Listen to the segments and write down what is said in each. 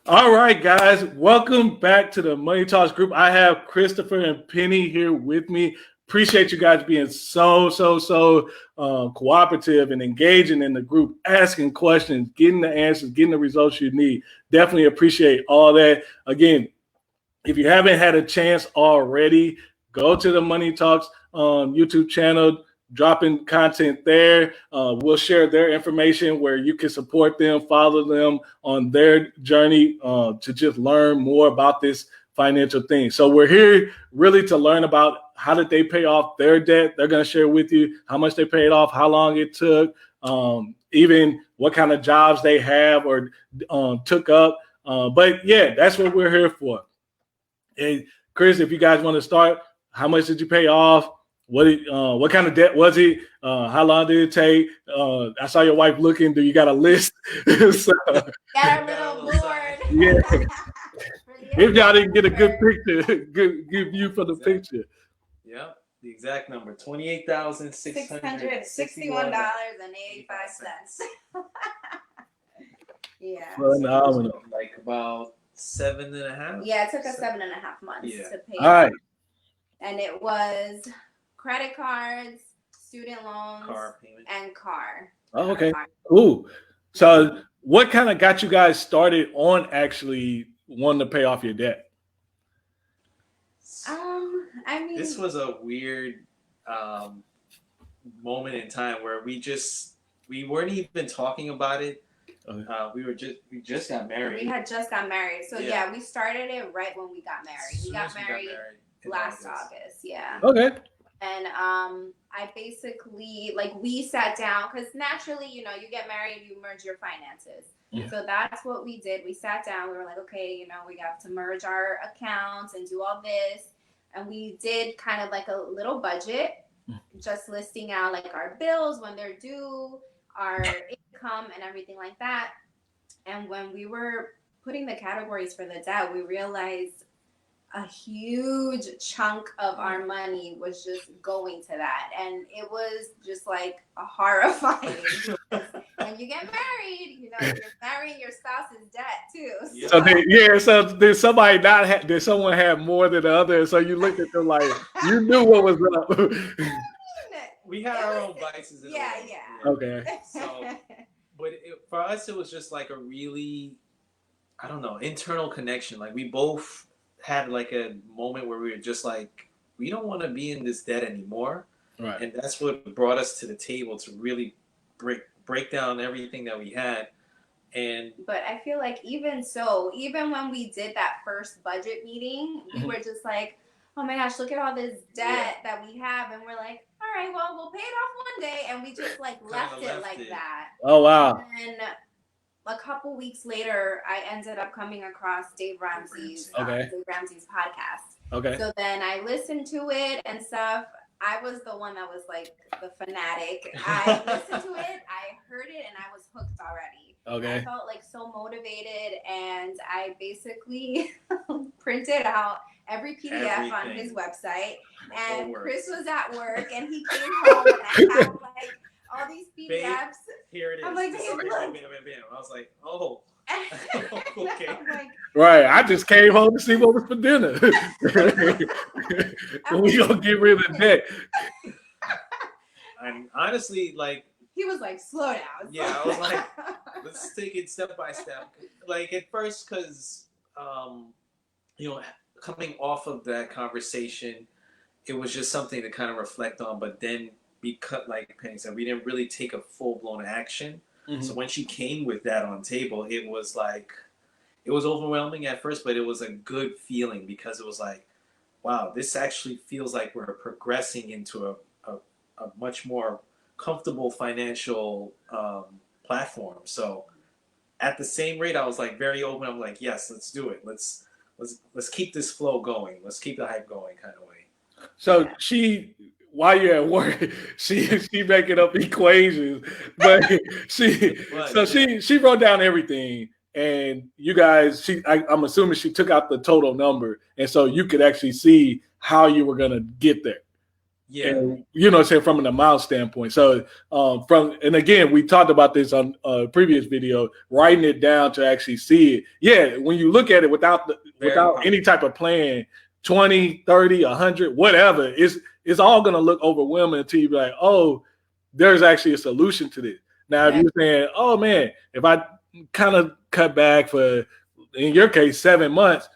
All right, guys, welcome back to the Money Talks group. I have Christopher and Penny here with me. Appreciate you guys being so cooperative and engaging in the group, asking questions, getting the answers, getting the results you need. Definitely appreciate all that. Again, if you haven't had a chance already, go to the Money Talks YouTube channel, dropping content there. We'll share their information where you can support them, follow them on their journey to just learn more about this financial thing. So we're here really to learn about how did they pay off their debt. They're going to share with you how much they paid off, how long it took, even what kind of jobs they have or took up. But yeah, that's what we're here for. Hey, Chris, if you guys want to start, how much did you pay off? What kind of debt was it? How long did it take? I saw your wife looking. Do you got a list? So, got our little board. Yeah. If y'all didn't get a good picture, good view for the picture. Yep, the exact number: $28,661.85. Yeah. Phenomenal. Like about 7.5. Yeah, it took us 7.5 months to pay. All right. And it was credit cards, student loans, car payment, and car. Oh, okay. Cool. So what kind of got you guys started on actually wanting to pay off your debt? I mean, this was a weird moment in time where we weren't even talking about it. We just got married. We had just got married. So yeah, we started it right when we got married. We got married last August. Yeah. Okay. And I basically, we sat down because naturally, you get married, you merge your finances. Yeah. So that's what we did. We sat down. We were like, okay, we have to merge our accounts and do all this. And we did kind of like a little budget, just listing out like our bills, when they're due, our income and everything like that. And when we were putting the categories for the debt, we realized a huge chunk of our money was just going to that. And it was just like a horrifying. When you get married, you're marrying your spouse's debt too. So did somebody did someone have more than the other? So you looked at them like you knew what was up. We had our own vices. Yeah. Okay. So, but for us, it was just like a really, I don't know, internal connection. Like we both had like a moment where we were just like, we don't want to be in this debt anymore. Right. And that's what brought us to the table to really break down everything that we had. But I feel like even when we did that first budget meeting, we were just like, oh my gosh, look at all this debt that we have. And we're like, all right, well, we'll pay it off one day. And we just left it like that. Oh, wow. And a couple weeks later, I ended up coming across Dave Ramseys podcast. Okay. So then I listened to it and stuff. I was the one that was like the fanatic. I listened to it, I heard it, and I was hooked already. Okay. I felt like so motivated, and I basically printed out every PDF on his website. And Chris was at work, and he came home, and I had like all these PDFs. Babe, here it is. I'm like, bam. I was like, oh. Okay. Like, right. I just came home to see what was for dinner. We gonna get rid of that. And honestly, like he was like, slow down. Yeah, I was like, let's take it step by step. Like at first, because coming off of that conversation, it was just something to kind of reflect on. But then because, like Penny said, we didn't really take a full blown action. Mm-hmm. So when she came with that on table, it was overwhelming at first, but it was a good feeling because it was like, wow, this actually feels like we're progressing into a much more comfortable financial platform. So at the same rate, I was like very open. I'm like, yes, let's do it. Let's keep this flow going. Let's keep the hype going kind of way. So while you're at work, she making up equations, but she wrote down everything, and you guys, I'm assuming she took out the total number, and so you could actually see how you were gonna get there. Yeah. And, you know, say from an amount standpoint. So and again, we talked about this on a previous video, writing it down to actually see it. Yeah, when you look at it without any type of plan, 20, 30, 100, whatever, it's all going to look overwhelming until you be like, oh, there's actually a solution to this. Now, if you're saying, oh man, if I kind of cut back for, in your case, 7 months,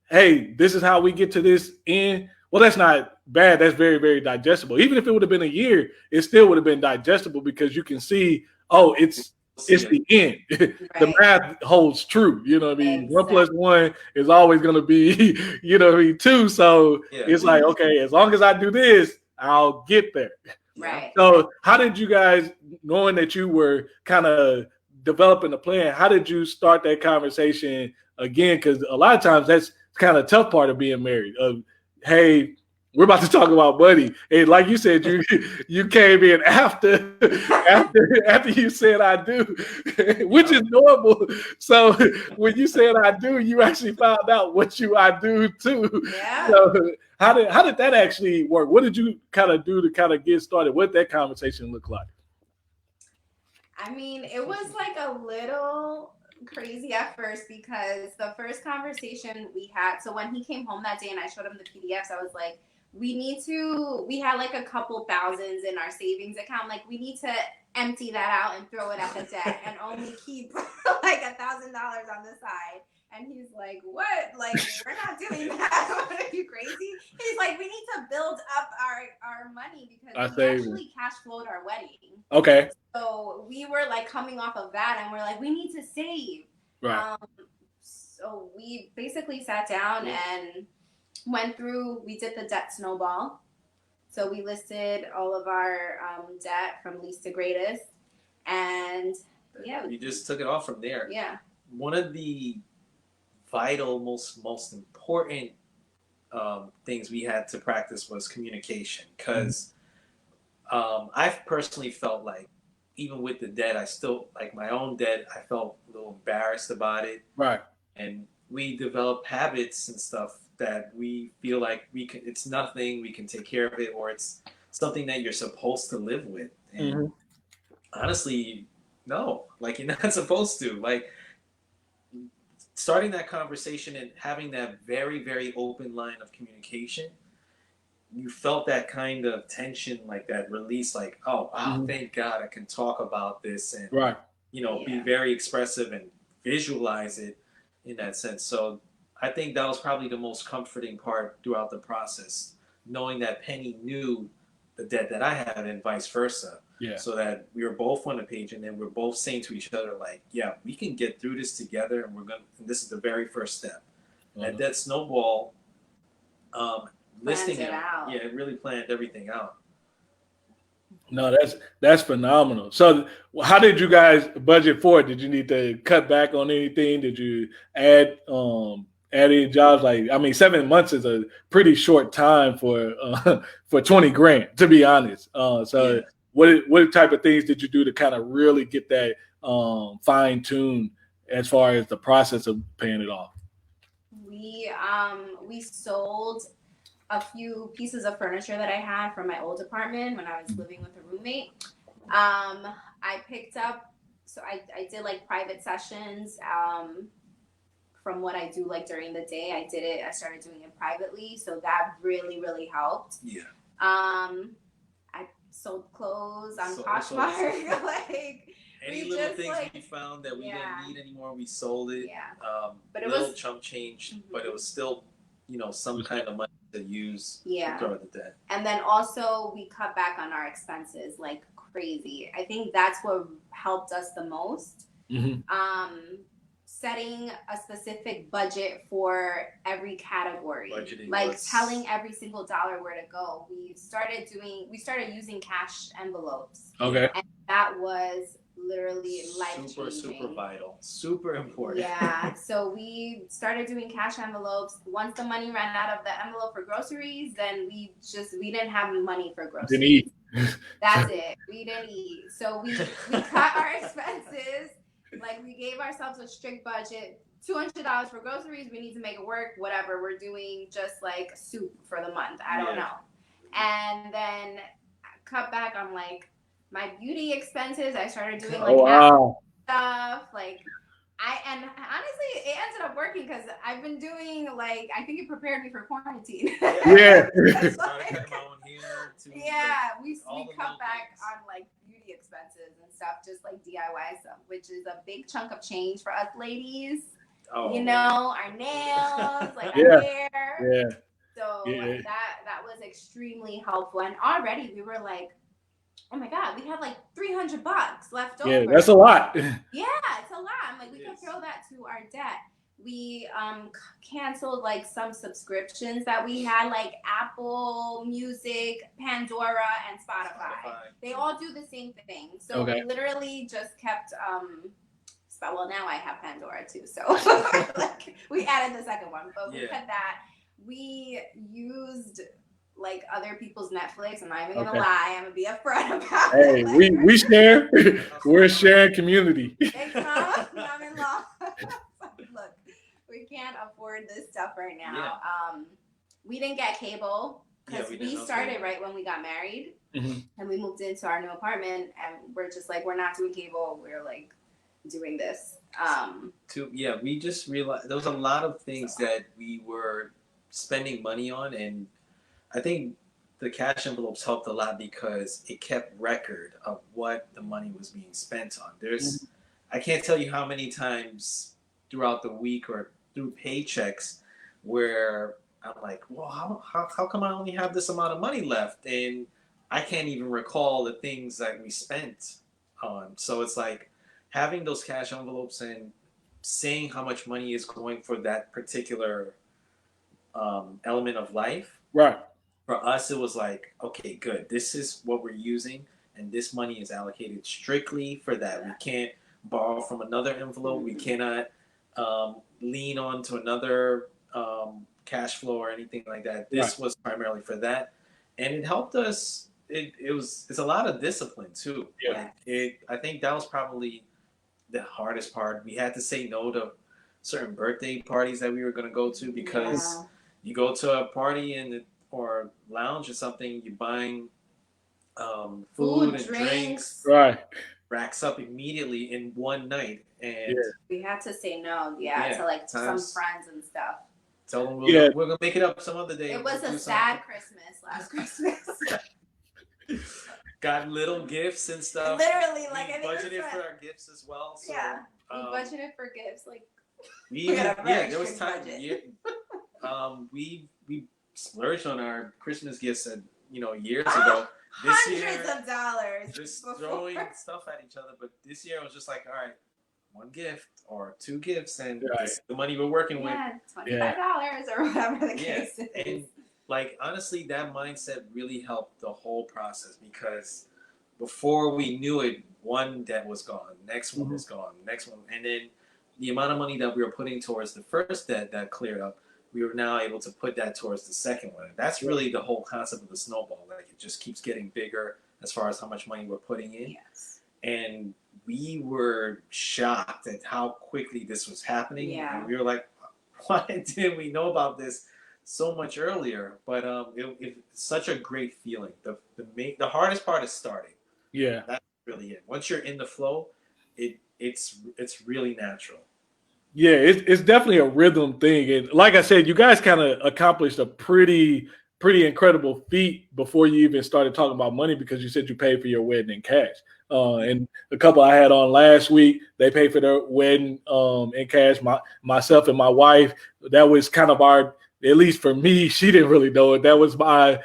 hey, this is how we get to this end. Well, that's not bad. That's very, very digestible. Even if it would have been a year, it still would have been digestible because you can see, oh, it's the end. The math holds true. You know what I mean? Exactly. 1 + 1 is always going to be, you know what I mean, 2. So it's like, okay, as long as I do this, I'll get there. Right. So how did you guys, knowing that you were kind of developing a plan, how did you start that conversation again? Because a lot of times that's kind of tough part of being married. Hey, we're about to talk about money, and like you said, you came in after you said I do, which is normal. So when you said I do, you actually found out what I do too. Yeah. So how did that actually work? What did you kind of do to kind of get started? What did that conversation look like? I mean, it was like a little crazy at first because the first conversation we had, so when he came home that day and I showed him the PDFs, I was like, we had like a couple thousands in our savings account. Like, we need to empty that out and throw it at the debt and only keep like $1,000 on the side. And he's like, what? Like, we're not doing that. What, are you crazy? He's like, we need to build up our money because we actually cash flowed our wedding. Okay. So we were like coming off of that and we're like, we need to save. Right. So we basically sat down and went through, we did the debt snowball. So we listed all of our debt from least to greatest. And we just took it off from there. Yeah. One of the vital, most important things we had to practice was communication. Because I've personally felt like, even with the debt, I still, like my own debt, I felt a little embarrassed about it. Right. And we develop habits and stuff that we feel like it's nothing, we can take care of it, or it's something that you're supposed to live with. And honestly, no, like you're not supposed to. Like, starting that conversation and having that very, very open line of communication, you felt that kind of tension, like that release, like, oh, wow, thank God I can talk about this and, be very expressive and visualize it in that sense. So I think that was probably the most comforting part throughout the process, knowing that Penny knew the debt that I had and vice versa. Yeah. So that we were both on the page, and then we're both saying to each other, like, yeah, we can get through this together, and and this is the very first step. And that snowball, listing it out. Yeah, it really planned everything out. No, that's phenomenal. So how did you guys budget for it? Did you need to cut back on anything? Did you add any jobs? Like, I mean, 7 months is a pretty short time for $20,000, to be honest. What type of things did you do to kind of really get that fine tuned as far as the process of paying it off? We sold a few pieces of furniture that I had from my old apartment when I was living with a roommate. I picked up, so I did like private sessions from what I do like during the day. I started doing it privately, so that really, really helped. Yeah. I sold clothes on Poshmark. Like, any little things we found that we didn't need anymore, we sold it. Yeah. But it was chump change, but it was still, some kind of money to use to throw at the debt. And then also we cut back on our expenses like crazy. I think that's what helped us the most. Setting a specific budget for every category, telling every single dollar where to go. We started using cash envelopes. Okay. And that was literally life-changing. Super vital. Super important. Yeah. So we started doing cash envelopes. Once the money ran out of the envelope for groceries, then we didn't have money for groceries. Didn't eat. That's it. We didn't eat. So we cut our expenses. Like, we gave ourselves a strict budget. $200 for groceries. We need to make it work. Whatever. We're doing just like soup for the month. I don't know. And then cut back on like my beauty expenses. I started doing like Oh, wow. stuff. Like and honestly, it ended up working because I've been doing like, I think it prepared me for quarantine. Yeah. We cut back on like beauty expenses and stuff, just like DIY stuff, which is a big chunk of change for us ladies. Oh, you know, our nails, like Yeah. our hair. Yeah. So Yeah. that was extremely helpful. And already we were like, oh my God, we had like $300 left over. Yeah, that's a lot. Yeah, it's a lot. I'm like, we could throw that to our debt. We canceled like some subscriptions that we had, like Apple Music, Pandora, and Spotify. They all do the same thing. So we literally just kept well, now I have Pandora too. So like, we added the second one, but we had that. We used like other people's Netflix. I'm not even gonna lie. I'm gonna be upfront about it. Hey, we share. We're a shared community. Mom-in-law. Look, we can't afford this stuff right now. We didn't get cable because we started right when we got married, and we moved into our new apartment, and we're just like, we're not doing cable. We're like doing this. We just realized there was a lot of things that we were spending money on, and I think the cash envelopes helped a lot because it kept record of what the money was being spent on. I can't tell you how many times throughout the week or through paychecks where I'm like, well, how come I only have this amount of money left? And I can't even recall the things that we spent on. So it's like having those cash envelopes and saying how much money is going for that particular element of life. Right. For us, it was like, okay, good. This is what we're using, and this money is allocated strictly for that. We can't borrow from another envelope. We cannot lean on to another cash flow or anything like that. This was primarily for that, and it helped us. It's a lot of discipline too. Yeah. I think that was probably the hardest part. We had to say no to certain birthday parties that we were going to go to because you go to a party or lounge or something, you're buying food and drinks. Right. Racks up immediately in one night. And we had to say no, to like some friends and stuff. Tell them we're going to make it up some other day. It was a sad Christmas last Christmas. Got little gifts and stuff. Literally, like we budgeted for our gifts as well. So, we budgeted for gifts. Like there was time. We splurged on our Christmas gifts years ago. This Hundreds of dollars. Just throwing stuff at each other. But this year I was just like, all right, one gift or two gifts, and this is the money we're working with. $25 or whatever the case is. And like honestly, that mindset really helped the whole process because before we knew it, one debt was gone, next one was gone, next one, and then the amount of money that we were putting towards the first debt that cleared up, we were now able to put that towards the second one. And that's really the whole concept of the snowball. Like it just keeps getting bigger as far as how much money we're putting in. Yes. And we were shocked at how quickly this was happening. Yeah. And we were like, why didn't we know about this so much earlier? But it's such a great feeling. The hardest part is starting. Yeah. That's really it. Once you're in the flow, it's really natural. Yeah, it's definitely a rhythm thing. And like I said, you guys kind of accomplished a pretty incredible feat before you even started talking about money because you said you paid for your wedding in cash. And a couple I had on last week, they paid for their wedding in cash. Myself and my wife, that was kind of our, at least for me, she didn't really know it. That was my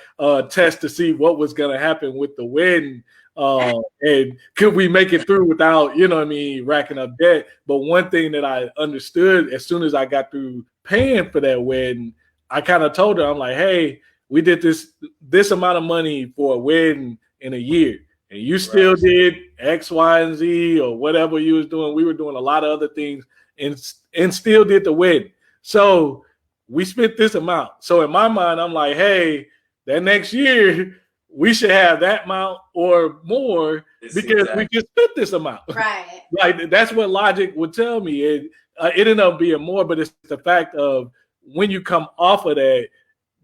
test to see what was going to happen with the wedding. And could we make it through without, racking up debt? But one thing that I understood as soon as I got through paying for that wedding, I kind of told her, I'm like, hey, we did this amount of money for a wedding in a year. And you still did X, Y, and Z or whatever you was doing. We were doing a lot of other things and still did the wedding. So we spent this amount. So in my mind, I'm like, hey, that next year, we should have that amount or more because we just spent this amount. Right. Like that's what logic would tell me. It ended up being more, but it's the fact of when you come off of that,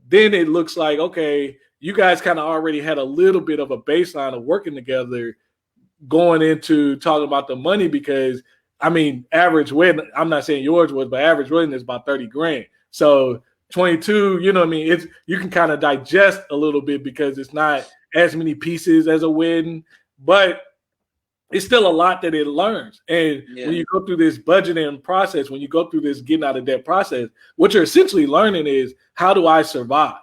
then it looks like, okay, you guys kind of already had a little bit of a baseline of working together going into talking about the money, because I mean, average wedding, I'm not saying yours was, but average wedding is about 30 grand. So 22, you know what I mean? It's, you can kind of digest a little bit because it's not as many pieces as a wedding, but it's still a lot that it learns. And when you go through this budgeting process, when you go through this getting out of debt process, what you're essentially learning is, how do I survive?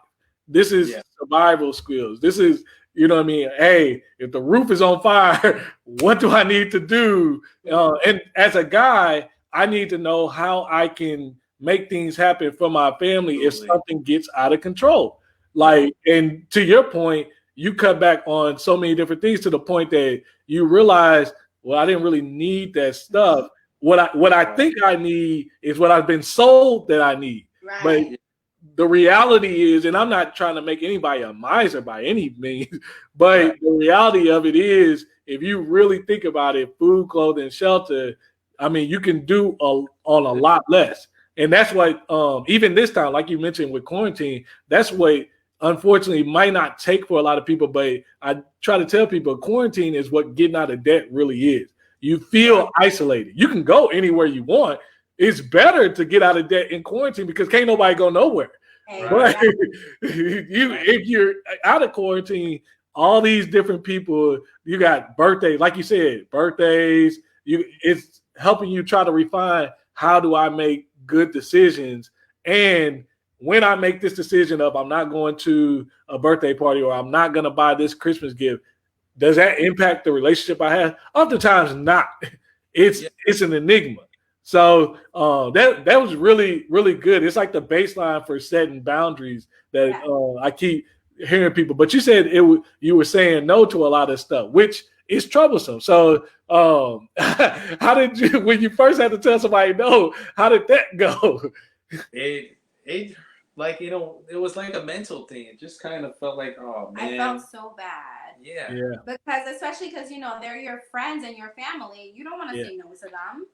This is survival skills. This is, you know what I mean? Hey, if the roof is on fire, what do I need to do? And as a guy, I need to know how I can make things happen for my family if something gets out of control. Like, and to your point, you cut back on so many different things to the point that you realize, well, I didn't really need that stuff. What I think I need is what I've been sold that I need. Right. But the reality is, and I'm not trying to make anybody a miser by any means, but the reality of it is, if you really think about it, food, clothing, shelter, I mean, you can do on a lot less. And that's what, even this time, like you mentioned with quarantine, that's what unfortunately might not take for a lot of people. But I try to tell people, quarantine is what getting out of debt really is. You feel isolated. You can go anywhere you want. It's better to get out of debt in quarantine because can't nobody go nowhere. But if you're out of quarantine, all these different people, you got birthdays, like you said, birthdays. It's helping you try to refine, how do I make good decisions? And when I make this decision of, I'm not going to a birthday party, or I'm not going to buy this Christmas gift, does that impact the relationship I have? Oftentimes not. It's an enigma. So that was really, really good. It's like the baseline for setting boundaries that I keep hearing people. But you said you were saying no to a lot of stuff, which is troublesome. So how did you, when you first had to tell somebody no, how did that go? It like, you know, it was like a mental thing. It just kind of felt like, oh man, I felt so bad. Yeah. Because especially because, you know, they're your friends and your family. You don't want to say no to them.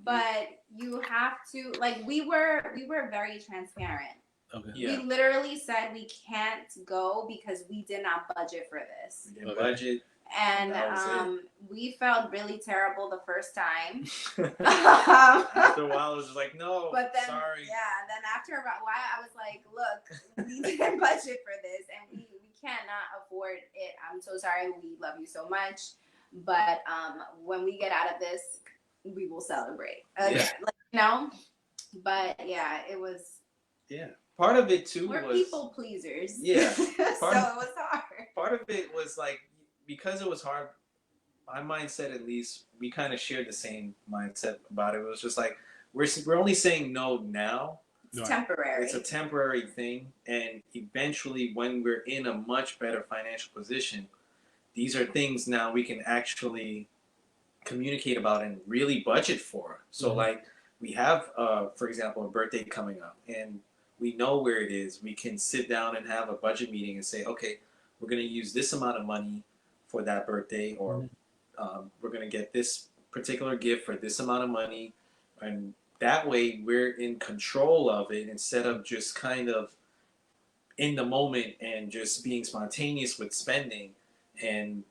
But you have to, like, we were very transparent. Okay. We literally said we can't go because we did not budget for this. We didn't budget. And we felt really terrible the first time. After a while, it was just like, no, but then, sorry. Yeah, then after a while, I was like, look, we didn't budget for this, and we cannot afford it. I'm so sorry. We love you so much. But when we get out of this, we will celebrate. Like, you know? But yeah, it was. Yeah. Part of it too we're was people pleasers. Yeah. So it was hard. Part of it was like, because it was hard, my mindset, at least, we kind of shared the same mindset about it. It was just like, we're only saying no now. It's temporary. It's a temporary thing. And eventually, when we're in a much better financial position, these are things now we can actually communicate about and really budget for. So like, we have, for example, a birthday coming up, and we know where it is. We can sit down and have a budget meeting and say, okay, we're going to use this amount of money for that birthday, or we're going to get this particular gift for this amount of money. And that way we're in control of it, instead of just kind of in the moment and just being spontaneous with spending and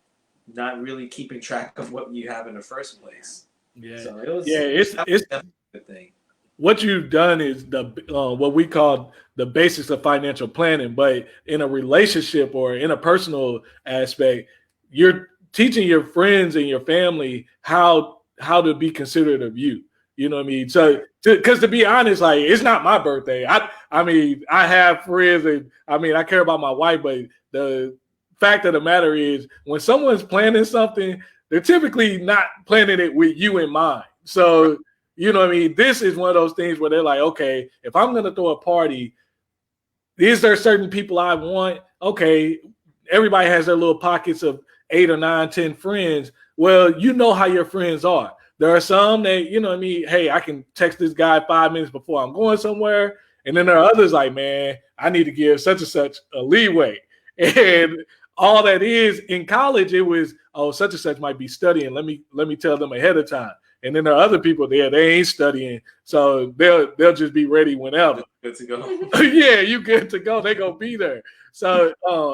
not really keeping track of what you have in the first place. Yeah. So it was, it's a good thing. What you've done is the what we call the basics of financial planning, but in a relationship or in a personal aspect, you're teaching your friends and your family how to be considerate of you. You know what I mean? So, because to be honest, like, it's not my birthday. I mean, I have friends, and I mean, I care about my wife, but the fact of the matter is, when someone's planning something, they're typically not planning it with you in mind. So, you know what I mean? This is one of those things where they're like, okay, if I'm going to throw a party, is there certain people I want? Okay, everybody has their little pockets of 8 or 9, 10 friends. Well, you know how your friends are. There are some that, you know what I mean? Hey, I can text this guy 5 minutes before I'm going somewhere. And then there are others like, man, I need to give such and such a leeway. And all that is, in college, it was, oh, such and such might be studying. Let me tell them ahead of time. And then there are other people there, they ain't studying, so they'll just be ready whenever. Good to go. Yeah, you good to go. They gonna be there. So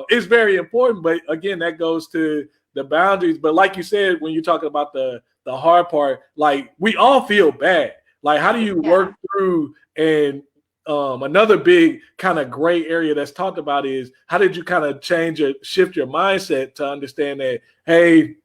it's very important. But again, that goes to the boundaries. But like you said, when you're talking about the hard part, like we all feel bad. Like, how do you work through? And another big kind of gray area that's talked about is how did you kind of shift your mindset to understand that, hey,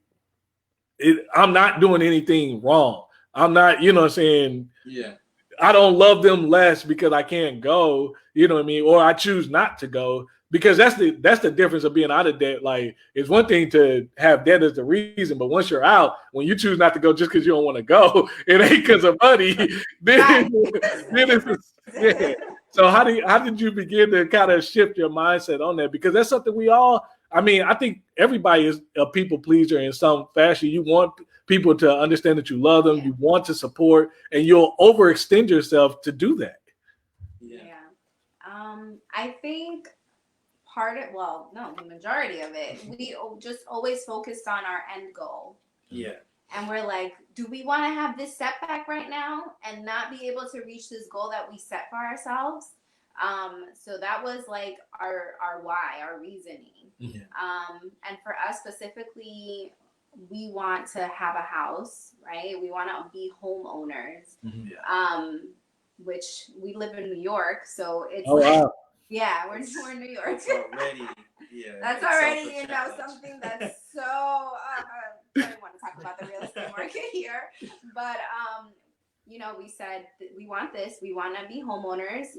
I'm not doing anything wrong. I'm not, you know what I'm saying? Yeah. I don't love them less because I can't go, you know what I mean? Or I choose not to go, because that's the difference of being out of debt. Like, it's one thing to have debt as the reason, but once you're out, when you choose not to go just because you don't want to go, it ain't because of money. then it's, yeah. So how did you begin to kind of shift your mindset on that? Because that's something we all, I mean, I think everybody is a people pleaser in some fashion. You want people to understand that you love them, you want to support, and you'll overextend yourself to do that. Yeah. I think the majority of it, we just always focused on our end goal. Yeah. And we're like, do we want to have this setback right now and not be able to reach this goal that we set for ourselves? So that was like our why, our reasoning. Yeah. And for us specifically, we want to have a house, right? We want to be homeowners. Yeah. Which we live in New York, so it's wow. Yeah, we're in New York. That's already, that's already, something that's so. I don't want to talk about the real estate market here, but we said we want this. We want to be homeowners.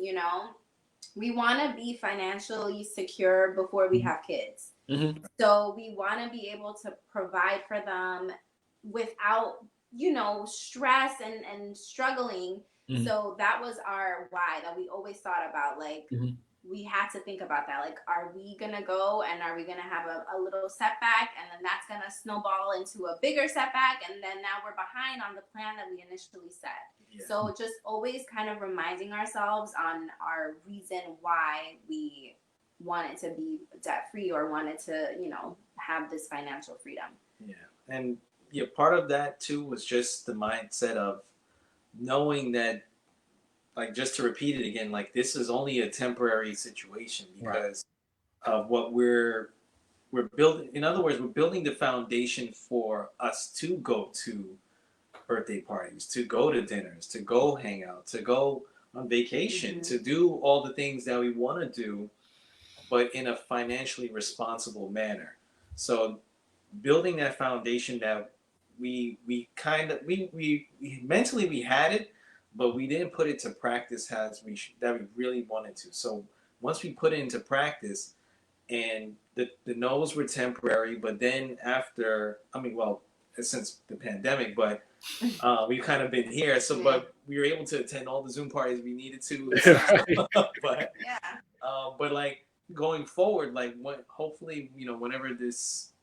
We want to be financially secure before we have kids. Mm-hmm. So we want to be able to provide for them without, stress and struggling. Mm-hmm. So that was our why that we always thought about. Like, we had to think about that. Like, are we going to go and are we going to have a little setback? And then that's going to snowball into a bigger setback. And then now we're behind on the plan that we initially set. Yeah. So just always kind of reminding ourselves on our reason why we wanted to be debt free or wanted to, have this financial freedom. Yeah. And part of that too was just the mindset of knowing that, like, just to repeat it again, like, this is only a temporary situation because of what we're building. In other words, we're building the foundation for us to go to birthday parties, to go to dinners, to go hang out, to go on vacation, to do all the things that we want to do, but in a financially responsible manner. So building that foundation that we mentally we had it, but we didn't put it to practice that we really wanted to. So once we put it into practice, and the no's were temporary, but then after, since the pandemic, but we've kind of been here. So, but we were able to attend all the Zoom parties we needed to. But like going forward, like hopefully, whenever this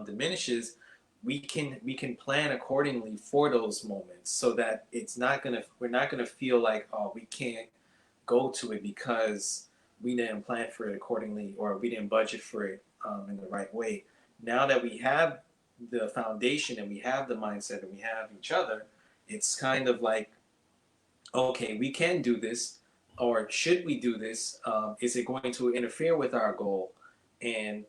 diminishes, we can plan accordingly for those moments so that we're not gonna feel like, oh, we can't go to it because we didn't plan for it accordingly or we didn't budget for it in the right way. Now that we have the foundation and we have the mindset and we have each other, it's kind of like, okay, we can do this, or should we do this? Is it going to interfere with our goal? And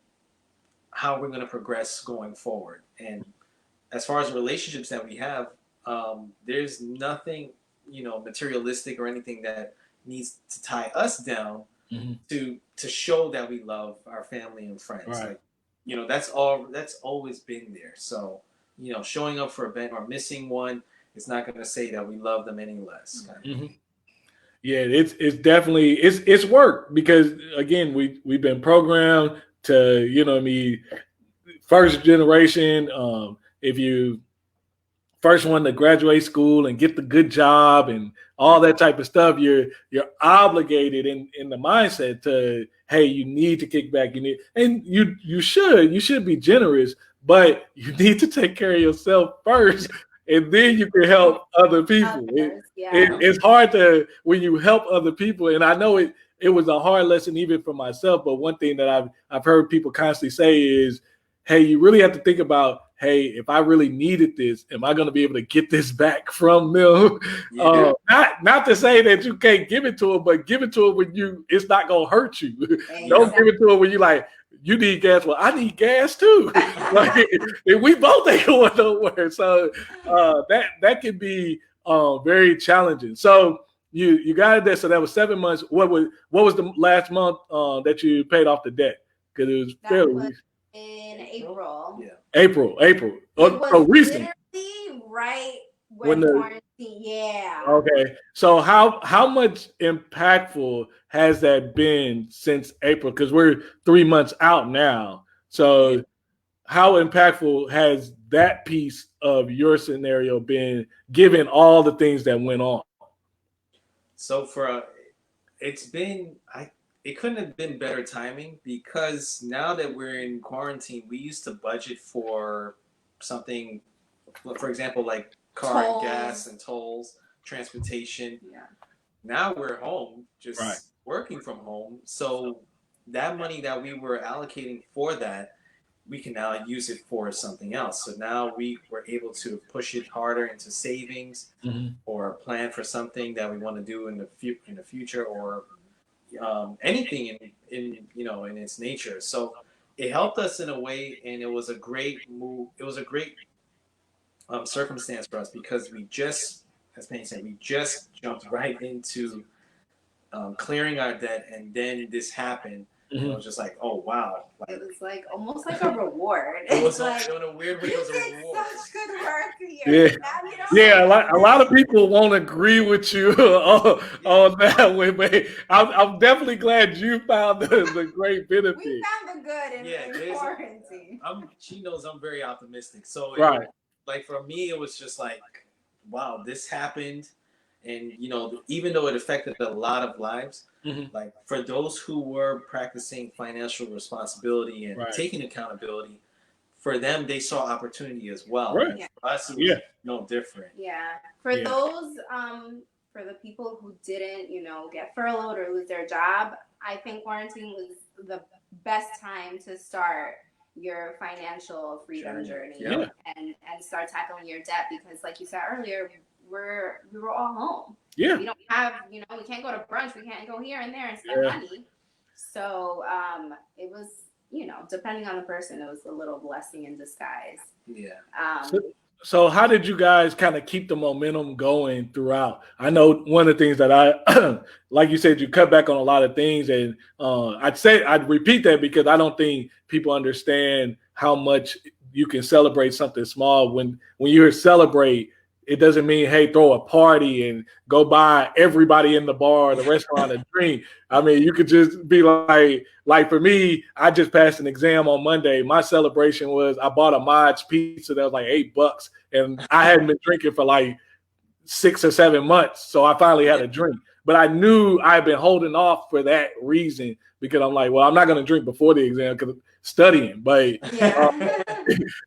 how we're going to progress going forward. And as far as relationships that we have, there's nothing, materialistic or anything that needs to tie us down to show that we love our family and friends. Right. Like, that's always been there. So, showing up for an event or missing one, it's not going to say that we love them any less. Yeah, it's definitely it's work, because again, we've been programmed to, first generation. If you first one to graduate school and get the good job and all that type of stuff, you're obligated in the mindset to, hey, you need to kick back. You should be generous, but you need to take care of yourself first, and then you can help other people. It's hard when you help other people, and I know it was a hard lesson even for myself. But one thing that I've heard people constantly say is, hey, you really have to think about, hey, if I really needed this, am I going to be able to get this back from them? Yeah. Not to say that you can't give it to them, but give it to them when it's not going to hurt you. Don't give it to them when you like, you need gas. Well, I need gas too. Like, we both ain't going nowhere. So that can be very challenging. So you got it there. So that was 7 months. What was the last month that you paid off the debt? Because it was fairly recent. In April. Yeah. April. It was Recent. literally right when quarantine. Yeah. Okay. So how much impactful has that been since April? Because we're 3 months out now. So how impactful has that piece of your scenario been, given all the things that went on? So it couldn't have been better timing, because now that we're in quarantine, we used to budget for something, for example, like car and gas and tolls, transportation. Yeah. Now we're home, just working from home. So that money that we were allocating for that, we can now use it for something else. So now we were able to push it harder into savings, or plan for something that we want to do in the future, or anything in its nature. So it helped us in a way, and it was a great move. It was a great circumstance for us, because we just, as Penny said, we just jumped right into clearing our debt, and then this happened. It was just like, oh wow! Like, it was like almost like a reward. It was like, in a weird way. It was a reward. Such good work here. Yeah. A lot of people won't agree with you on that one, but I'm definitely glad you found the great benefit. We found the good in quarantine. She knows I'm very optimistic. So like for me, it was just like, wow, this happened. And, even though it affected a lot of lives, like for those who were practicing financial responsibility and taking accountability, for them, they saw opportunity as well. Right. And for us, it was no different. Yeah. For those, for the people who didn't, get furloughed or lose their job, I think quarantine was the best time to start your financial freedom journey and start tackling your debt, because like you said earlier, we were all home. Yeah. We don't have, we can't go to brunch. We can't go here and there and spend money. So it was, depending on the person, it was a little blessing in disguise. Yeah. So how did you guys kind of keep the momentum going throughout? I know one of the things that I, like you said, you cut back on a lot of things, and I'd repeat that because I don't think people understand how much you can celebrate something small. When you hear celebrate, it doesn't mean, hey, throw a party and go buy everybody in the bar or the restaurant a drink. I mean, you could just be like for me, I just passed an exam on Monday. My celebration was I bought a Mods pizza that was like $8, and I hadn't been drinking for like 6 or 7 months. So I finally had a drink. But I knew I'd been holding off for that reason, because I'm like, well, I'm not going to drink before the exam because I'm studying. But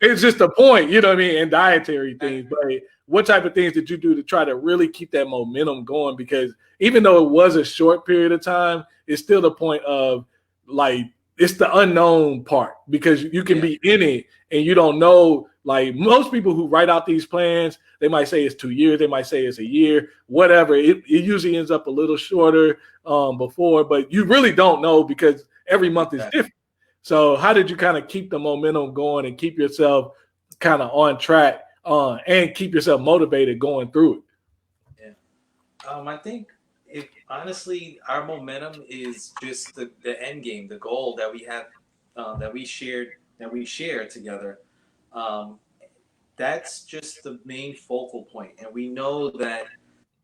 it's just a point, you know what I mean, and dietary things. But what type of things did you do to try to really keep that momentum going? Because even though it was a short period of time, it's still the point of like, it's the unknown part, because you can be in it and you don't know. Like most people who write out these plans, they might say it's 2 years, they might say it's a year, whatever. It usually ends up a little shorter before, but you really don't know because every month is different. So how did you kind of keep the momentum going and keep yourself kind of on track and keep yourself motivated going through it? Yeah. I think honestly, our momentum is just the end game, the goal that we have, that we share together. That's just the main focal point, and we know that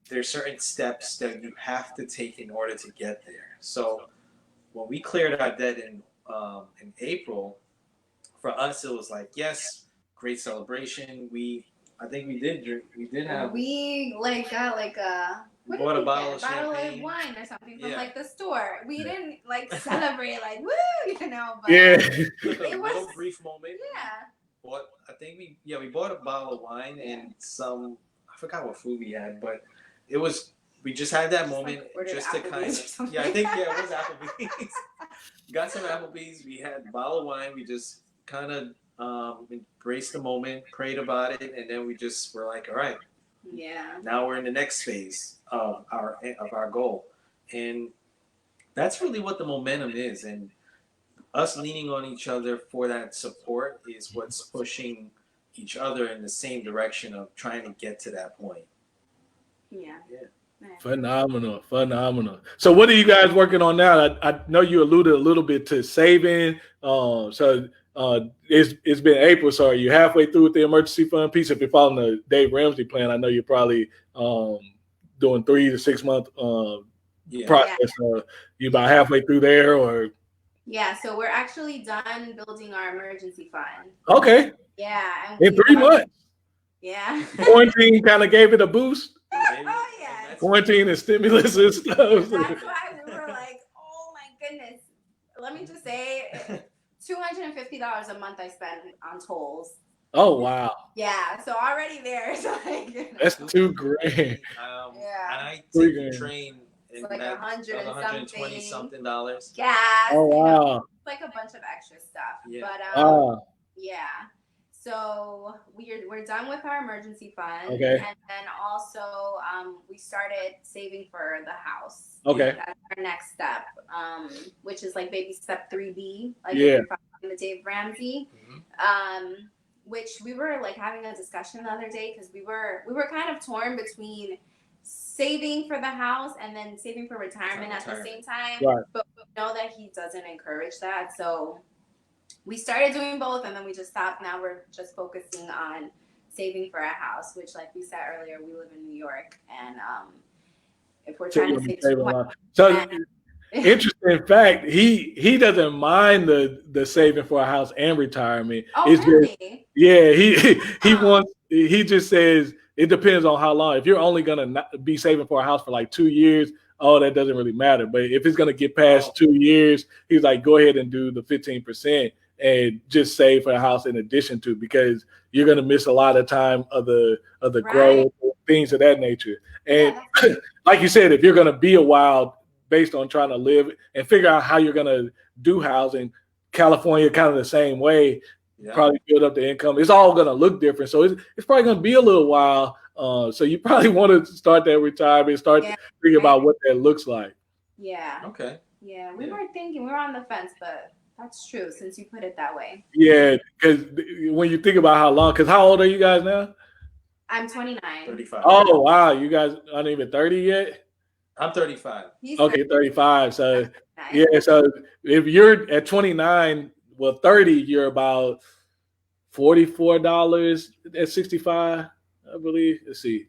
there's certain steps that you have to take in order to get there. So when we cleared our debt in April, for us it was like, yes, great celebration. I think we did drink. We did have. We got like a. We bought a bottle of champagne. Of wine or something from like the store. We didn't celebrate like woo, but it was a brief moment. Yeah. But I think we bought a bottle of wine and some, I forgot what food we had, but we just had that moment just to kind of, I think it was Applebee's. Got some Applebee's, we had a bottle of wine, we just kind of embraced the moment, prayed about it, and then we just were like, all right, now we're in the next phase of our goal, and that's really what the momentum is. And us leaning on each other for that support is what's pushing each other in the same direction of trying to get to that point. Yeah. Phenomenal. So what are you guys working on now? I know you alluded a little bit to saving. It's been April, so are you halfway through with the emergency fund piece? If you're following the Dave Ramsey plan, I know you're probably doing 3 to 6 month process. You about halfway through there, or? Yeah, so we're actually done building our emergency fund. Okay. Yeah. And in 3 months. Yeah. Quarantine kind of gave it a boost. Oh yeah. Quarantine and stimulus and stuff. That's why we were like, oh my goodness. Let me just say, $250 a month I spend on tolls. Oh wow. Yeah, so already there's like that's $2 grand. And I take the train. It's like $120 something. Gas. Oh wow. It's like a bunch of extra stuff. Yeah. But yeah. So we're done with our emergency fund. Okay. And then also we started saving for the house. Okay. That's our next step. Which is like baby step 3B. Like the Dave Ramsey. Mm-hmm. Which we were like having a discussion the other day because we were kind of torn between saving for the house and then saving for retirement at the same time. Right. But we know that he doesn't encourage that. So we started doing both and then we just stopped. Now we're just focusing on saving for a house, which like we said earlier, we live in New York. And if we're trying to save so interesting fact, he doesn't mind the saving for a house and retirement. Oh, it's really? He just says it depends on how long. If you're only gonna be saving for a house for like 2 years, that doesn't really matter. But if it's gonna get past 2 years, he's like, go ahead and do the 15% and just save for the house in addition to, because you're gonna miss a lot of time of the growth, things of that nature. And like you said, if you're gonna be a while based on trying to live and figure out how you're gonna do housing, California kind of the same way. Probably build up the income. It's all going to look different. So it's probably going to be a little while. So you probably want to start that retirement, start thinking about what that looks like. Yeah. Okay. Yeah. We were on the fence, but that's true since you put it that way. Yeah. Because when you think about how long, because how old are you guys now? I'm 29. 35. Oh, wow. You guys aren't even 30 yet? I'm 35. Okay, 35. So, so if you're at 29, 30, you're about $44 at 65, I believe. Let's see.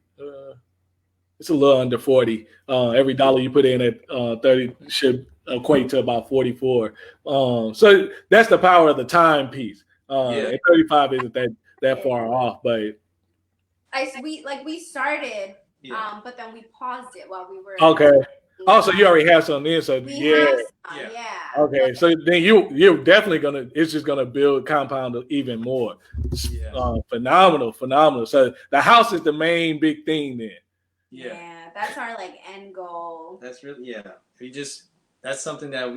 It's a little under 40. Every dollar you put in at 30 should equate to about 44. So that's the power of the time piece. At 35 isn't that far off, but we started, but then we paused it while we were Also, you already have some in, so Okay, so then you're definitely it's just gonna build compound even more. Phenomenal. So the house is the main big thing then. Yeah, that's our end goal. That's really that's something that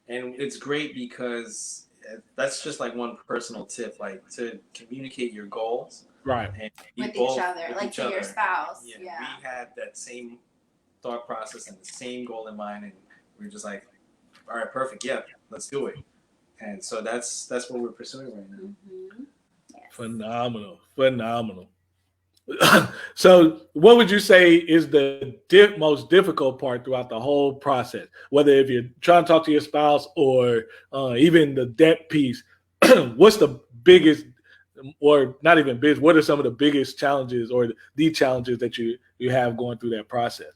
and it's great because that's just like one personal tip, like to communicate your goals, right, and with each other, like to your spouse. We had that same thought process and the same goal in mind, and we're just like, all right, perfect, let's do it. And so that's what we're pursuing right now. Mm-hmm. Yes. Phenomenal. So what would you say is the most difficult part throughout the whole process, whether if you're trying to talk to your spouse or even the debt piece? What's the biggest, or not even big, what are some of the biggest challenges or the challenges that you have going through that process?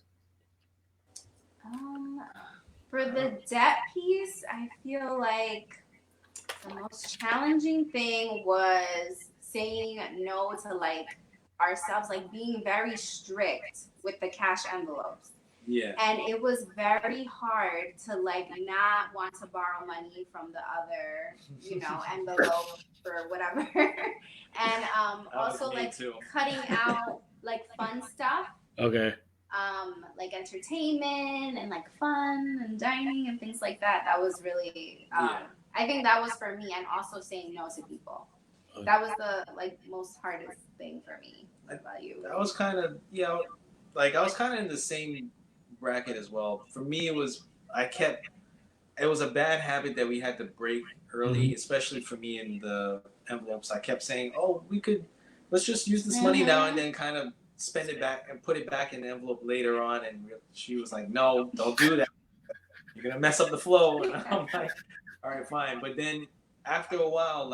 For the debt piece, I feel like the most challenging thing was saying no to ourselves, being very strict with the cash envelopes. Yeah. And it was very hard to not want to borrow money from the other, envelope or whatever. And also cutting out fun stuff. Okay. Like entertainment and fun and dining and things like that. That was really I think that was for me, and also saying no to people. That was the most hardest thing for me about you. I was kind of, I was kind of in the same bracket as well. For me, it was a bad habit that we had to break early, especially for me in the envelopes. I kept saying, "Oh, let's just use this money now and then kind of spend it back and put it back in the envelope later on." And she was like, "No, don't do that. You're gonna mess up the flow." And I'm like, "All right, fine." But then after a while,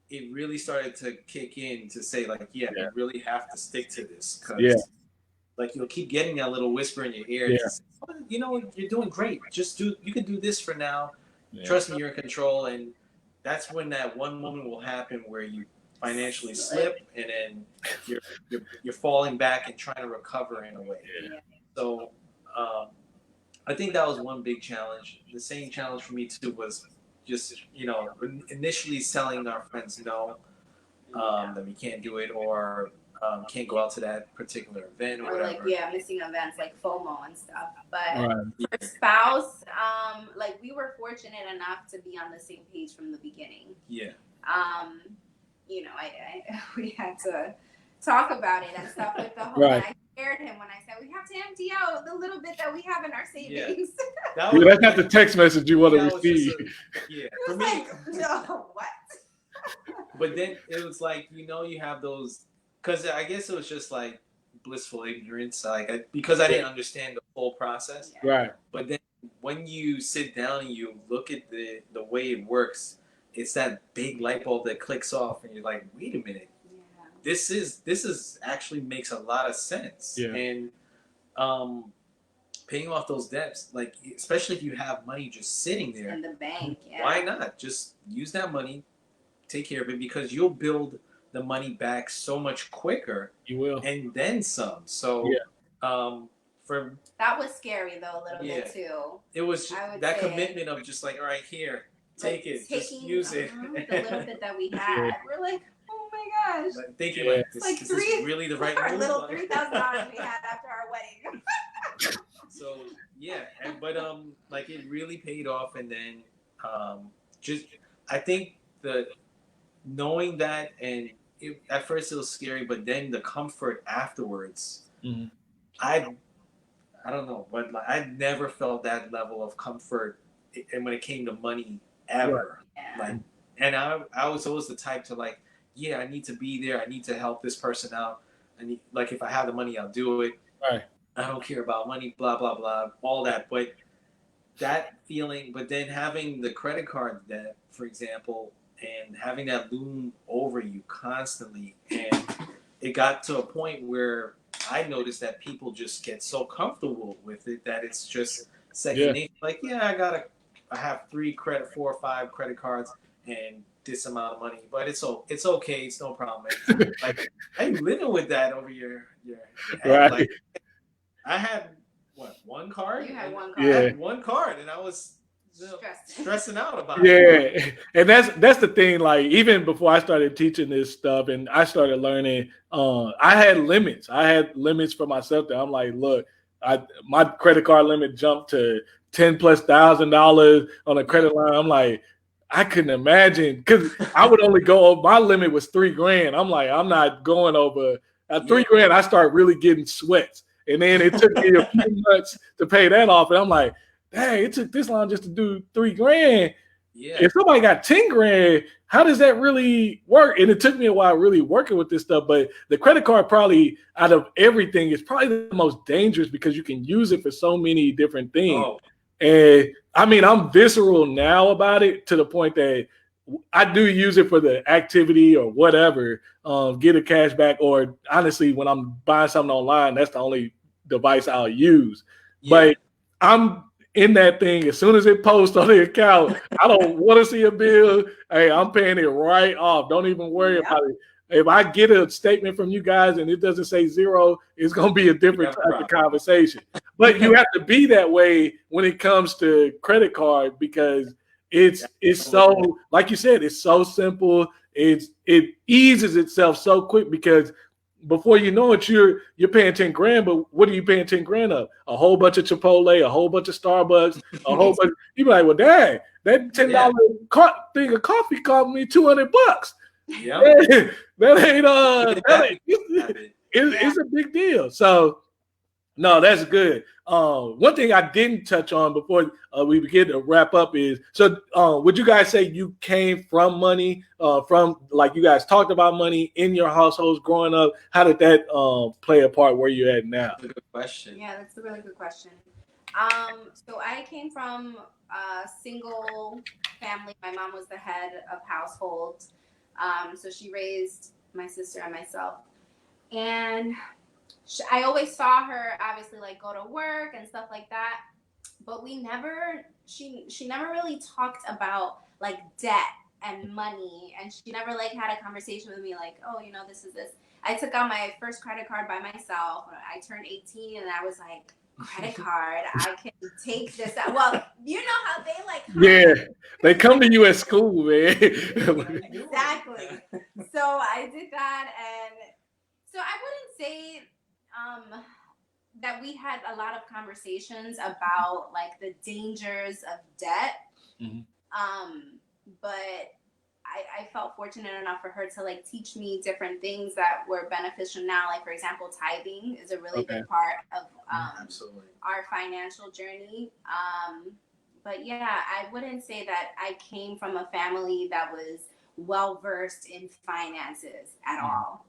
it really started to kick in to say, you really have to stick to this, because you'll keep getting that little whisper in your ear. To say, you're doing great. You can do this for now. Yeah. Trust me, you're in control. And that's when that one moment will happen where you financially slip, and then you're falling back and trying to recover in a way. Yeah. So I think that was one big challenge. The same challenge for me too was just, initially telling our friends no, that we can't do it, or can't go out to that particular event, or whatever. Missing events like FOMO and stuff. But for spouse, we were fortunate enough to be on the same page from the beginning. Yeah. We had to talk about it and stuff with the whole. I scared him when I said we have to empty out the little bit that we have in our savings. Yeah. That's not the text message you want to receive. For me, no, what? But then it was you have those, because I guess it was just blissful ignorance, because I didn't understand the full process. Yeah. Right. But then when you sit down and you look at the way it works, it's that big light bulb that clicks off, and you're like, wait a minute. This is actually makes a lot of sense. Yeah. And paying off those debts, especially if you have money just sitting there in the bank, why not just use that money, take care of it, because you'll build the money back so much quicker. You will, and then some. So for that was scary though, a little bit too. It was that commitment of just all right, here, take it, just use it. The little bit that we had, we're like, oh my gosh. Thinking this is really the right move. Our little $3,000 we had after our wedding. So but it really paid off, and then I think knowing that, and at first it was scary, but then the comfort afterwards. Mm-hmm. I don't know, but I never felt that level of comfort, and when it came to money ever. Yeah. And I was always the type to I need to be there. I need to help this person out. I need, if I have the money, I'll do it. Right. I don't care about money, blah, blah, blah, all that. But that feeling, but then having the credit card debt, for example, and having that loom over you constantly. And it got to a point where I noticed that people just get so comfortable with it that it's just second nature. I have 4 or 5 credit cards and this amount of money, but it's okay. It's no problem. I'm living with that over your head. Right. I had one card? You had one card. I had one card, and I was stressing out about it. Yeah, and that's the thing. Even before I started teaching this stuff and I started learning, I had limits. I had limits for myself that I'm like, look, my credit card limit jumped to $10,000+ on a credit line. I'm like, I couldn't imagine, because I would only go over, my limit was $3,000. I'm like, I'm not going over $3,000. I start really getting sweats. And then it took me a few months to pay that off. And I'm like, dang, it took this long just to do $3,000. Yeah. If somebody got $10,000, how does that really work? And it took me a while really working with this stuff. But the credit card, probably out of everything, is probably the most dangerous, because you can use it for so many different things. Oh. And I mean, I'm visceral now about it, to the point that I do use it for the activity or whatever, get a cash back, or honestly, when I'm buying something online, that's the only device I'll use. Yeah. But I'm in that thing, as soon as it posts on the account, I don't want to see a bill. Hey, I'm paying it right off. Don't even worry about it. If I get a statement from you guys and it doesn't say zero, it's going to be a different type of conversation. But you have to be that way when it comes to credit card, because it's so, like you said, it's so simple. It eases itself so quick, because before you know it, you're paying $10,000. But what are you paying $10,000 of? A whole bunch of Chipotle, a whole bunch of Starbucks, a whole bunch. You be like, well, dang, that $10 thing of coffee cost me $200. Yeah. That ain't it's a big deal. So no, that's good. One thing I didn't touch on before we begin to wrap up is, so would you guys say you came from money, from like you guys talked about money in your households growing up? How did that play a part where you're at now? That's a good question. Yeah, that's a really good question. So I came from a single family. My mom was the head of household. So she raised my sister and myself. And I always saw her obviously like go to work and stuff like that. But she never really talked about like debt and money. And she never like had a conversation with me like, oh, this is this. I took out my first credit card by myself. I turned 18 and I was like, credit card, I can take this out. Well, you know how they like. Yeah, they come to you at school, man. Exactly. So I did that, and so I wouldn't say that we had a lot of conversations about like the dangers of debt. But I felt fortunate enough for her to like teach me different things that were beneficial now. Like, for example, tithing is a really big part of our financial journey. But yeah, I wouldn't say that I came from a family that was well versed in finances at all.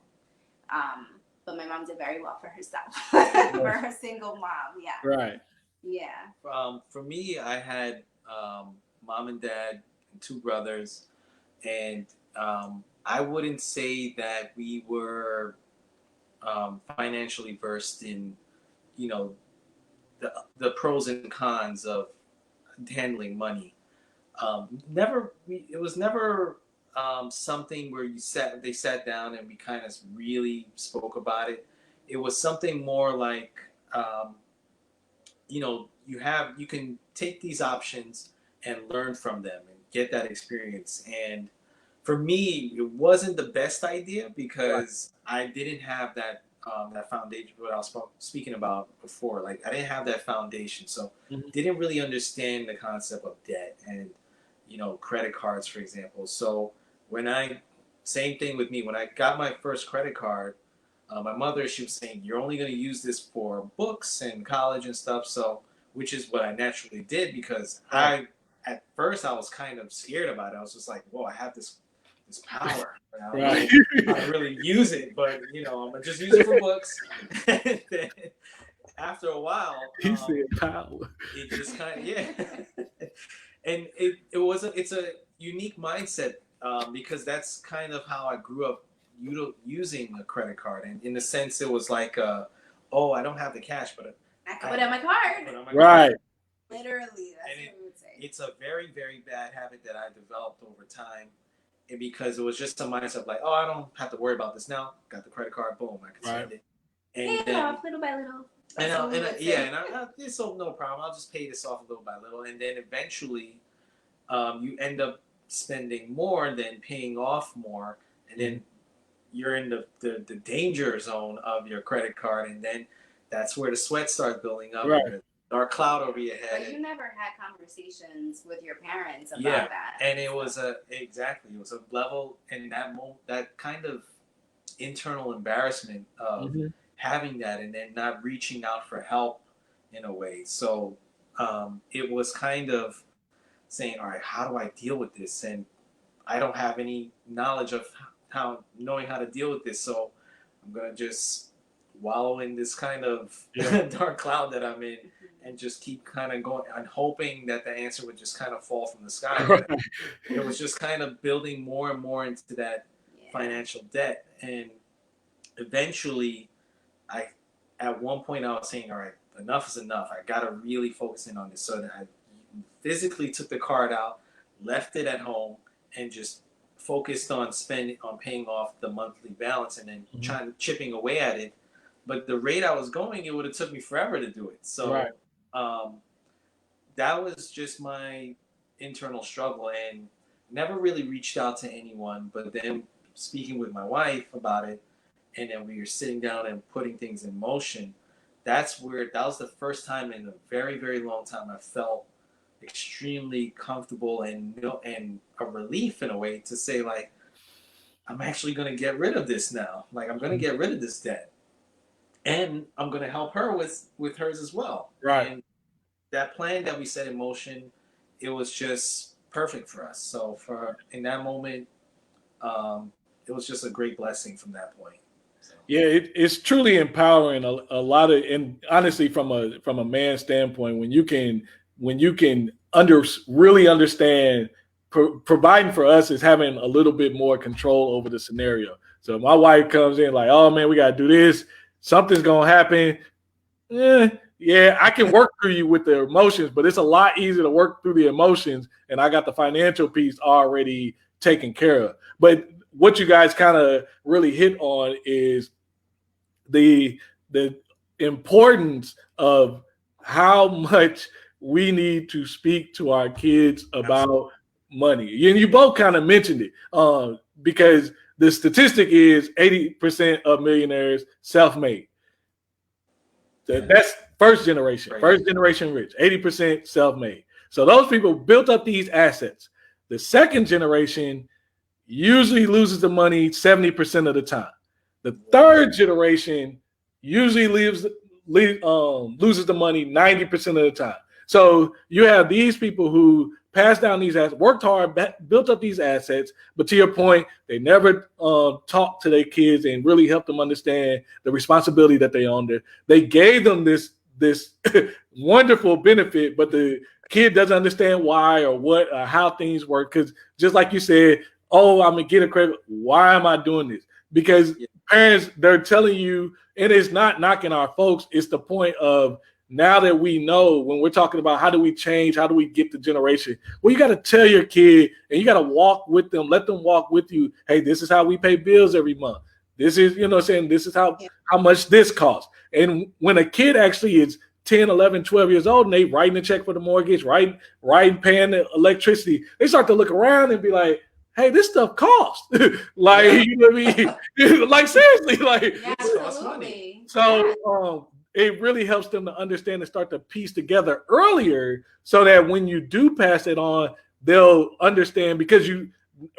But my mom did very well for herself, for her single mom. Yeah. Right. Yeah. For me, I had mom and dad and two brothers. And I wouldn't say that we were financially versed in, the pros and cons of handling money. It was never something where they sat down and we kind of really spoke about it. It was something more like, you can take these options and learn from them and get that experience. And for me, it wasn't the best idea because I didn't have that foundation. What I was speaking about before, like I didn't have that foundation, so didn't really understand the concept of debt and credit cards, for example. So same thing with me. When I got my first credit card, my mother, she was saying, "You're only going to use this for books and college and stuff." So, which is what I naturally did because at first I was kind of scared about it. I was just like, "Whoa, I have this power. I don't know how to really use it, but I'm gonna just use it for books." And then after a while, he said power. It just kind of and it's a unique mindset because that's kind of how I grew up using a credit card, and in the sense it was like, oh, I don't have the cash, but I can put it on my card. Right. Literally, that's what we would say. It's a very, very bad habit that I developed over time. And because it was just a mindset of like, oh, I don't have to worry about this now. Got the credit card, boom, I can spend it. And pay it off little by little. It's no problem. I'll just pay this off little by little, and then eventually, you end up spending more than paying off more, and then you're in the danger zone of your credit card, and then that's where the sweat starts building up. Right. Dark cloud over your head. But you never had conversations with your parents about that. And it was a level, and that kind of internal embarrassment of having that and then not reaching out for help in a way. So it was kind of saying, all right, how do I deal with this? And I don't have any knowledge of knowing how to deal with this. So I'm going to just wallow in this kind of dark cloud that I'm in and just keep kind of going and hoping that the answer would just kind of fall from the sky. But it was just kind of building more and more into that financial debt. And eventually at one point I was saying, all right, enough is enough. I got to really focus in on this. So I physically took the card out, left it at home, and just focused on paying off the monthly balance and then chipping away at it. But the rate I was going, it would have took me forever to do it. So that was just my internal struggle, and never really reached out to anyone. But then speaking with my wife about it, and then we were sitting down and putting things in motion. That was the first time in a very, very long time I felt extremely comfortable and a relief in a way to say, like, I'm actually going to get rid of this now. Like, I'm going to get rid of this debt. And I'm going to help her with hers as well. Right. And that plan that we set in motion, it was just perfect for us. So in that moment, it was just a great blessing from that point. So. Yeah, it's truly empowering a lot of, and honestly, from a man's standpoint, when you can really understand, providing for us is having a little bit more control over the scenario. So my wife comes in like, oh man, we got to do this. Something's going to happen. Yeah, I can work through you with the emotions, but it's a lot easier to work through the emotions. And I got the financial piece already taken care of. But what you guys kind of really hit on is the importance of how much we need to speak to our kids about money. And you both kind of mentioned it because the statistic is 80% of millionaires self-made. That's first generation rich, 80% self-made. So those people built up these assets. The second generation usually loses the money 70% of the time. The third generation usually loses the money 90% of the time. So you have these people who passed down these assets, worked hard, built up these assets, but to your point, they never talked to their kids and really helped them understand the responsibility that they own. They gave them this wonderful benefit, but the kid doesn't understand why or what or how things work. Because just like you said, oh, I'm gonna get a credit. Why am I doing this? Because parents, they're telling you, and it's not knocking our folks. It's the point of now that we know when we're talking about how do we change, how do we get the generation? Well, you got to tell your kid and you got to walk with them, let them walk with you. Hey, this is how we pay bills every month. This is, you know what I'm saying? This is how much this costs. And when a kid actually is 10, 11, 12 years old and they writing a check for the mortgage, paying the electricity, they start to look around and be like, hey, this stuff costs. Like, you know what I mean? Like, seriously, like, absolutely. So it really helps them to understand and start to piece together earlier so that when you do pass it on, they'll understand, because you,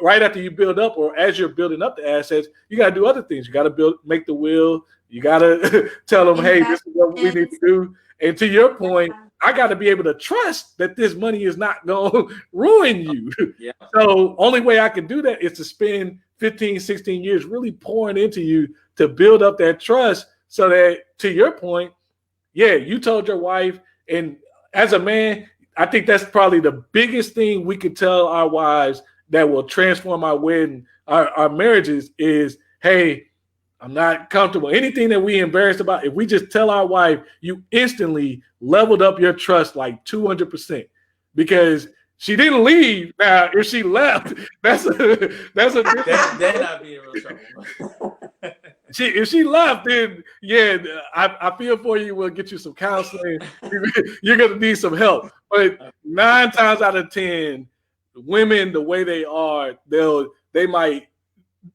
right after you build up or as you're building up the assets, you got to do other things. You got to make the will. You got to tell them, hey, this is what we need to do. And to your point, I got to be able to trust that this money is not going to ruin you. Yeah. So only way I can do that is to spend 15, 16 years really pouring into you to build up that trust so that, to your point, yeah, you told your wife, and as a man, I think that's probably the biggest thing we could tell our wives that will transform our wedding, our marriages is, hey, I'm not comfortable. Anything that we embarrassed about, if we just tell our wife, you instantly leveled up your trust like 200%, because she didn't leave. Now, if she left, that's a then I'd be in real trouble. If she left, then yeah, I feel for you. We'll get you some counseling. You're gonna need some help. But 9 times out of 10, women, the way they are, they might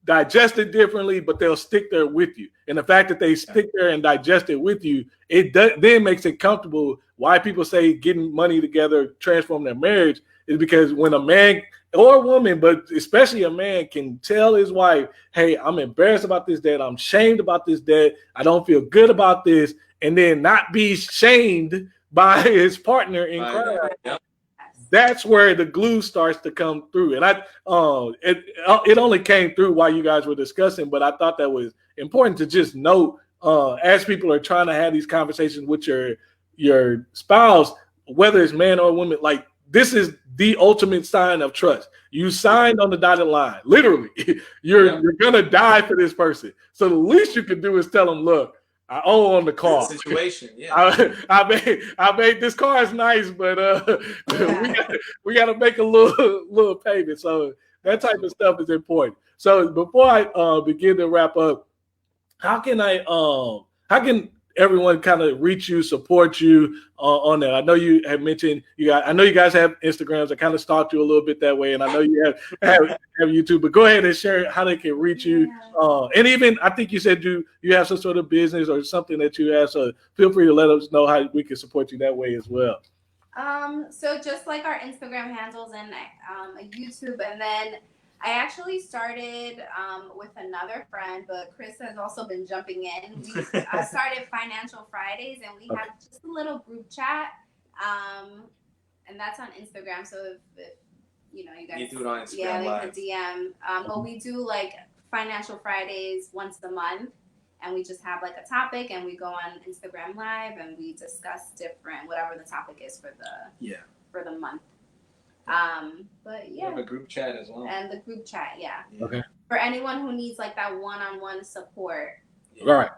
digest it differently, but they'll stick there with you. And the fact that they stick there and digest it with you, then makes it comfortable. Why people say getting money together transform their marriage is because when a man or a woman, but especially a man, can tell his wife, hey, I'm embarrassed about this debt. I'm shamed about this debt. I don't feel good about this. And then not be shamed by his partner in crime. That's where the glue starts to come through. And it only came through while you guys were discussing, but I thought that was important to just note as people are trying to have these conversations with your spouse, whether it's man or woman, like, this is the ultimate sign of trust. You signed on the dotted line. Literally, you're gonna die for this person. So the least you can do is tell them, look, I owe on the car. Situation, yeah. I made this car is nice, but we got to make a little payment. So that type of stuff is important. So before I begin to wrap up, how can everyone kind of reach you, support you on that? I know you have mentioned I know you guys have Instagrams. I kind of stalked you a little bit that way, and I know you have YouTube. But go ahead and share how they can reach you. And even I think you said you have some sort of business or something that you have. So feel free to let us know how we can support you that way as well. So just like our Instagram handles and YouTube, and then I actually started with another friend, but Chris has also been jumping in. We started Financial Fridays, and we have just a little group chat, and that's on Instagram. So if you know, you guys, you do it on Instagram Live. They can DM. But we do like Financial Fridays once a month, and we just have like a topic, and we go on Instagram Live, and we discuss different whatever the topic is for the month. But yeah, we have a group chat as well, and the group chat, Okay. for anyone who needs like that one-on-one support. Right.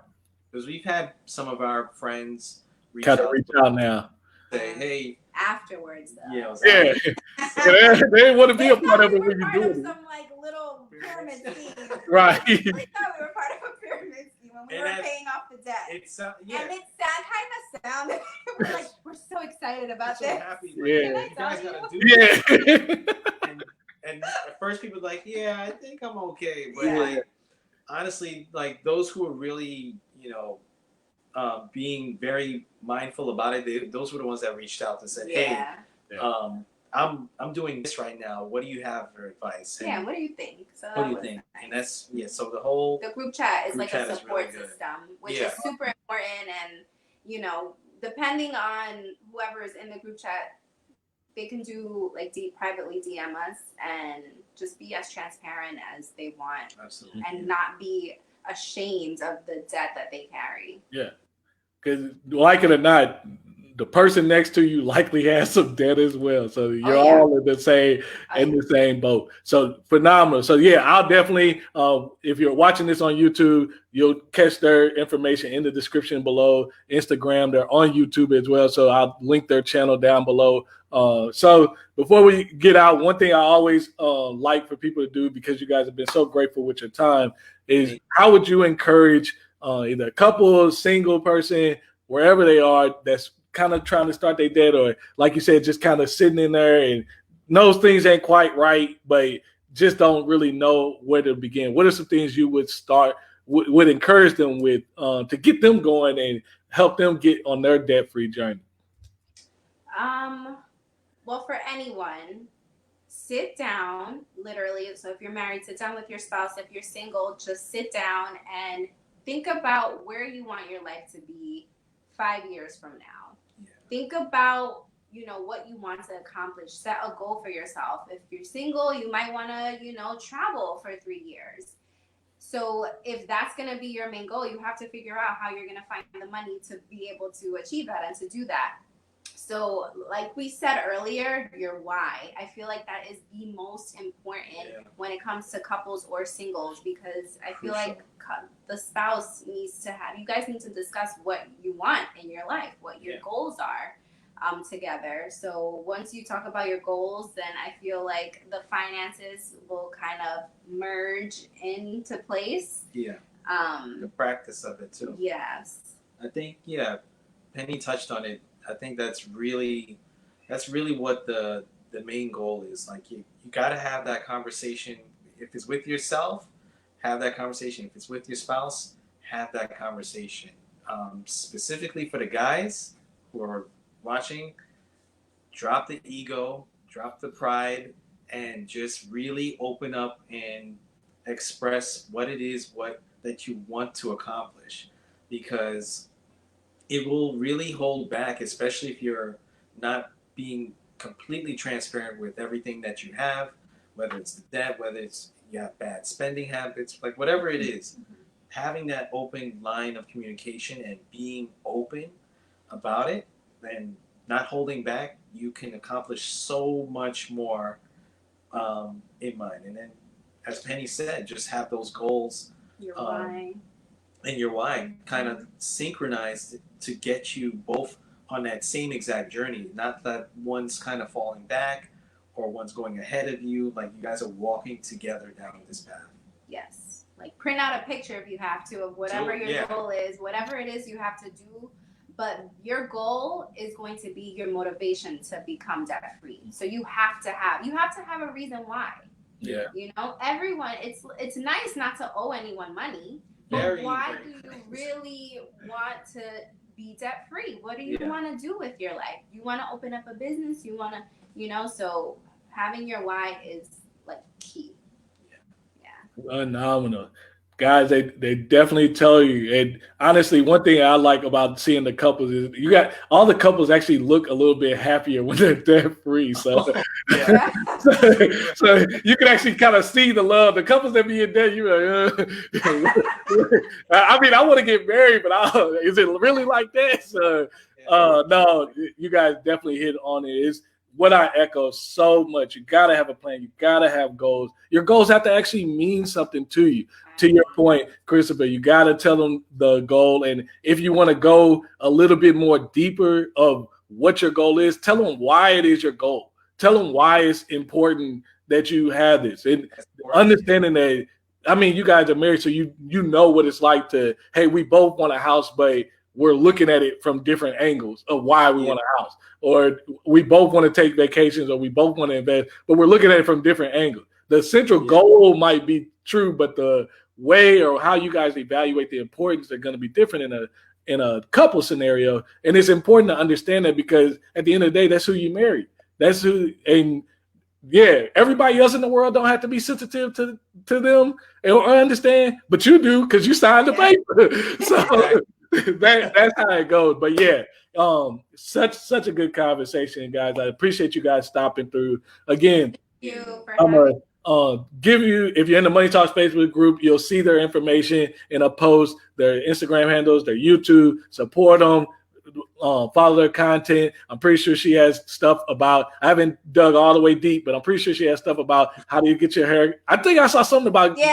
Because we've had some of our friends reach out now. Say, hey. Afterwards, though. Yeah. They didn't want to be a part of it when you do it. Some like little pyramid scheme. Right. We thought we were part of a pyramid scheme when we were paying off the debt. And it sounded we're so excited about this. So happy. Yeah. You guys gotta do it. And at first people were like, yeah, I think I'm okay. But like, honestly, like those who are really, being very mindful about it, those were the ones that reached out and said, hey, I'm doing this right now. What do you have for advice? And what do you think? So what do you think? Nice. And that's so the group chat is like a support system, which is super important. And depending on whoever is in the group chat, they can do like privately DM us and just be as transparent as they want. Absolutely. And not be ashamed of the debt that they carry. Yeah. Because like it or not, the person next to you likely has some debt as well. So you're all in the same boat. So phenomenal. So I'll definitely, if you're watching this on YouTube, you'll catch their information in the description below. Instagram, they're on YouTube as well. So I'll link their channel down below. So before we get out, one thing I always like for people to do, because you guys have been so grateful with your time, is how would you encourage either a couple, single person, wherever they are, that's kind of trying to start their debt, or like you said, just kind of sitting in there and knows things ain't quite right, but just don't really know where to begin? What are some things you would would encourage them with to get them going and help them get on their debt-free journey? Well, for anyone, sit down, literally. So if you're married, sit down with your spouse. If you're single, just sit down and think about where you want your life to be 5 years from now. Think about, what you want to accomplish. Set a goal for yourself. If you're single, you might want to, travel for 3 years. So if that's going to be your main goal, you have to figure out how you're going to find the money to be able to achieve that and to do that. So like we said earlier, your why. I feel like that is the most important when it comes to couples or singles, because I feel like the spouse needs to you guys need to discuss what you want in your life, what your goals are together. So once you talk about your goals, then I feel like the finances will kind of merge into place. Yeah. The practice of it too. Yes. I think, Penny touched on it. I think that's really what the main goal is. Like you got to have that conversation. If it's with yourself, have that conversation. If it's with your spouse, have that conversation. Specifically for the guys who are watching, drop the ego, drop the pride, and just really open up and express what it is that you want to accomplish, because it will really hold back, especially if you're not being completely transparent with everything that you have, whether it's the debt, whether it's you have bad spending habits, like whatever it is. Having that open line of communication and being open about it and not holding back, you can accomplish so much more in mind. And then, as Penny said, just have those goals. Your why. And your why kind of synchronized to get you both on that same exact journey. Not that one's kind of falling back or one's going ahead of you. Like you guys are walking together down this path. Yes. Like print out a picture if you have to of whatever your goal is, whatever it is you have to do. But your goal is going to be your motivation to become debt free. So you have to have a reason why. Yeah. Everyone, it's nice not to owe anyone money. But why do you really want to be debt free? What do you want to do with your life? You want to open up a business? You want to, so having your why is like key. Phenomenal. Guys, they definitely tell you. And honestly, one thing I like about seeing the couples is you got all the couples actually look a little bit happier when they're debt free. So, Yeah. so you can actually kind of see the love. The couples that be in debt, you're like, I mean, I want to get married, but is it really like that? So, no, you guys definitely hit on it. It's what I echo so much. You got to have a plan. You got to have goals. Your goals have to actually mean something to you. To your point, Christopher, you got to tell them the goal. And if you want to go a little bit more deeper of what your goal is, tell them why it is your goal. Tell them why it's important that you have this. And understanding that, I mean, you guys are married, so you know what it's like to, hey, we both want a house, but we're looking at it from different angles of why we want a house. Or we both want to take vacations, or we both want to invest, but we're looking at it from different angles. The central goal might be true, but the way or how you guys evaluate the importance are going to be different in a couple scenario. And it's important to understand that, because at the end of the day, that's who you marry. That's who, and yeah, everybody else in the world don't have to be sensitive to them or understand, but you do, because you signed the paper. So that's how it goes. But yeah, such a good conversation, guys. I appreciate you guys stopping through. Again, I'm gonna give you, if you're in the Money Talks Facebook group, you'll see their information in a post, their Instagram handles, their YouTube. Support them, follow their content. I'm pretty sure she has stuff about, I haven't dug all the way deep, but I'm pretty sure she has stuff about how do you get your hair. I think I saw something about the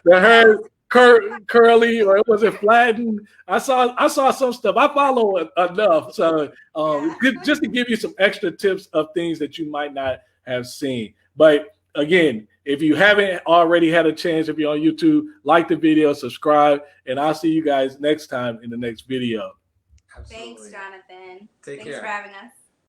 hair curly, or was it flattened? I saw some stuff. I follow enough, so just to give you some extra tips of things that you might not have seen. But again, if you haven't already had a chance, if you're on YouTube, like the video, subscribe, and I'll see you guys next time in the next video. Absolutely. Thanks, Jonathan. Take care. Thanks for having us.